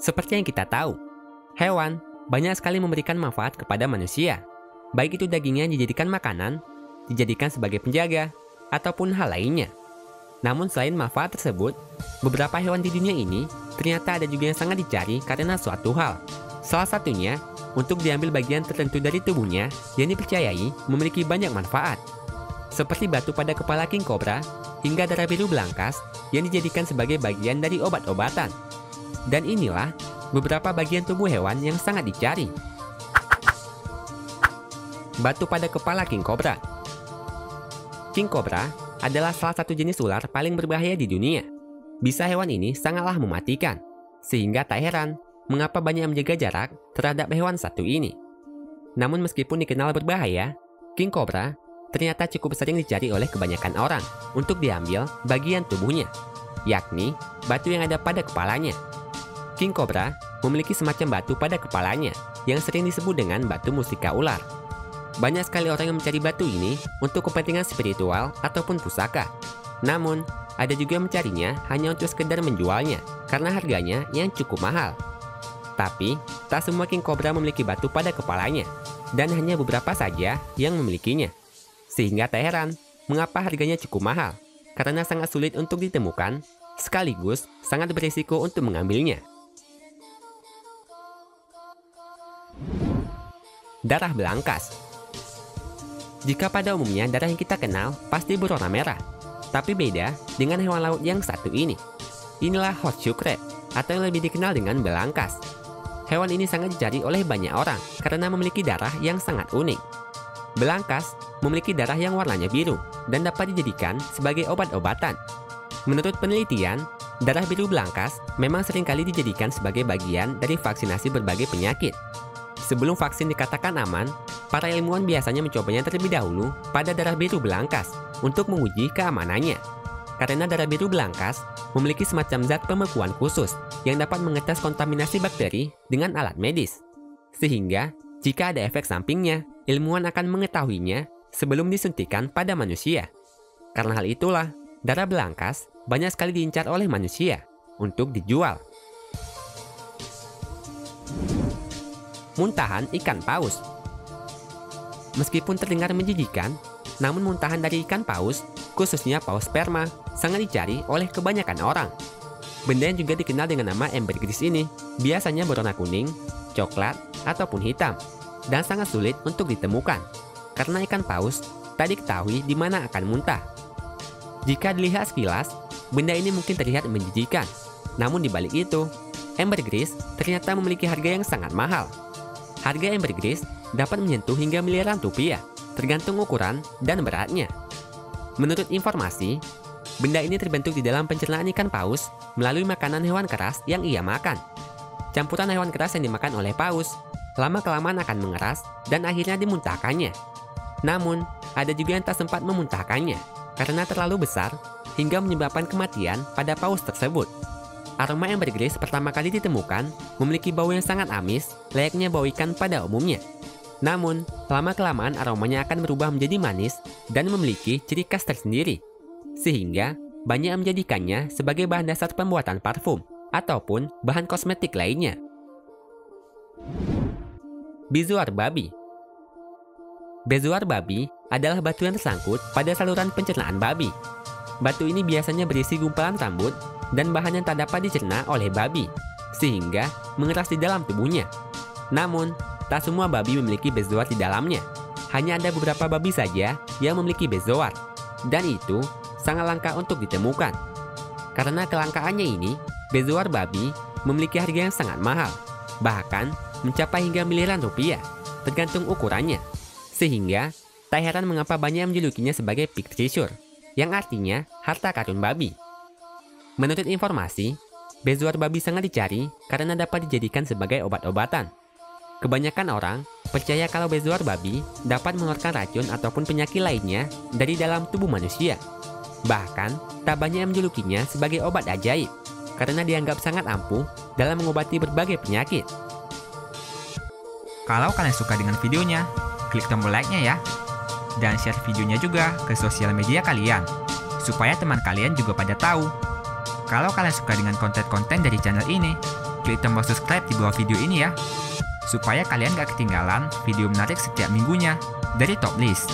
Seperti yang kita tahu, hewan banyak sekali memberikan manfaat kepada manusia. Baik itu dagingnya dijadikan makanan, dijadikan sebagai penjaga, ataupun hal lainnya. Namun selain manfaat tersebut, beberapa hewan di dunia ini ternyata ada juga yang sangat dicari karena suatu hal. Salah satunya, untuk diambil bagian tertentu dari tubuhnya yang dipercayai memiliki banyak manfaat. Seperti batu pada kepala king cobra, hingga darah biru belangkas yang dijadikan sebagai bagian dari obat-obatan. Dan inilah beberapa bagian tubuh hewan yang sangat dicari. Batu pada kepala king cobra. King cobra adalah salah satu jenis ular paling berbahaya di dunia. Bisa hewan ini sangatlah mematikan, sehingga tak heran mengapa banyak menjaga jarak terhadap hewan satu ini. Namun meskipun dikenal berbahaya, king cobra ternyata cukup sering dicari oleh kebanyakan orang untuk diambil bagian tubuhnya, yakni batu yang ada pada kepalanya. King cobra memiliki semacam batu pada kepalanya yang sering disebut dengan batu mustika ular. Banyak sekali orang yang mencari batu ini untuk kepentingan spiritual ataupun pusaka. Namun, ada juga yang mencarinya hanya untuk sekedar menjualnya karena harganya yang cukup mahal. Tapi, tak semua king cobra memiliki batu pada kepalanya, dan hanya beberapa saja yang memilikinya. Sehingga tak heran mengapa harganya cukup mahal, karena sangat sulit untuk ditemukan, sekaligus sangat berisiko untuk mengambilnya. Darah belangkas. Jika pada umumnya darah yang kita kenal pasti berwarna merah, tapi beda dengan hewan laut yang satu ini. Inilah horseshoe crab, atau yang lebih dikenal dengan belangkas. Hewan ini sangat dicari oleh banyak orang karena memiliki darah yang sangat unik. Belangkas memiliki darah yang warnanya biru dan dapat dijadikan sebagai obat-obatan. Menurut penelitian, darah biru belangkas memang seringkali dijadikan sebagai bagian dari vaksinasi berbagai penyakit. Sebelum vaksin dikatakan aman, para ilmuwan biasanya mencobanya terlebih dahulu pada darah biru belangkas untuk menguji keamanannya. Karena darah biru belangkas memiliki semacam zat pembekuan khusus yang dapat mengetes kontaminasi bakteri dengan alat medis. Sehingga, jika ada efek sampingnya, ilmuwan akan mengetahuinya sebelum disuntikan pada manusia. Karena hal itulah, darah belangkas banyak sekali diincar oleh manusia untuk dijual. Muntahan ikan paus. Meskipun terdengar menjijikan, namun muntahan dari ikan paus, khususnya paus sperma, sangat dicari oleh kebanyakan orang. Benda yang juga dikenal dengan nama ambergris ini biasanya berwarna kuning, coklat, ataupun hitam, dan sangat sulit untuk ditemukan, karena ikan paus tak diketahui di mana akan muntah. Jika dilihat sekilas, benda ini mungkin terlihat menjijikan, namun di balik itu, ambergris ternyata memiliki harga yang sangat mahal. Harga ambergris dapat menyentuh hingga miliaran rupiah, tergantung ukuran dan beratnya. Menurut informasi, benda ini terbentuk di dalam pencernaan ikan paus melalui makanan hewan keras yang ia makan. Campuran hewan keras yang dimakan oleh paus lama-kelamaan akan mengeras dan akhirnya dimuntahkannya. Namun, ada juga yang tak sempat memuntahkannya karena terlalu besar hingga menyebabkan kematian pada paus tersebut. Aroma ambergris pertama kali ditemukan memiliki bau yang sangat amis, layaknya bau ikan pada umumnya. Namun, lama-kelamaan aromanya akan berubah menjadi manis dan memiliki ciri khas tersendiri, sehingga banyak yang menjadikannya sebagai bahan dasar pembuatan parfum ataupun bahan kosmetik lainnya. Bezoar babi. Bezoar babi adalah batu yang tersangkut pada saluran pencernaan babi. Batu ini biasanya berisi gumpalan rambut dan bahan yang tak dapat dicerna oleh babi, sehingga mengeras di dalam tubuhnya. Namun, tak semua babi memiliki bezoar di dalamnya. Hanya ada beberapa babi saja yang memiliki bezoar, dan itu sangat langka untuk ditemukan. Karena kelangkaannya ini, bezoar babi memiliki harga yang sangat mahal, bahkan mencapai hingga miliaran rupiah, tergantung ukurannya. Sehingga, tak heran mengapa banyak menjulukinya sebagai pig treasure, yang artinya harta karun babi. Menurut informasi, bezoar babi sangat dicari karena dapat dijadikan sebagai obat-obatan. Kebanyakan orang percaya kalau bezoar babi dapat mengeluarkan racun ataupun penyakit lainnya dari dalam tubuh manusia. Bahkan, tak banyak yang menjulukinya sebagai obat ajaib, karena dianggap sangat ampuh dalam mengobati berbagai penyakit. Kalau kalian suka dengan videonya, klik tombol like-nya ya. Dan share videonya juga ke sosial media kalian, supaya teman kalian juga pada tahu. Kalau kalian suka dengan konten-konten dari channel ini, klik tombol subscribe di bawah video ini ya, supaya kalian gak ketinggalan video menarik setiap minggunya dari Top List.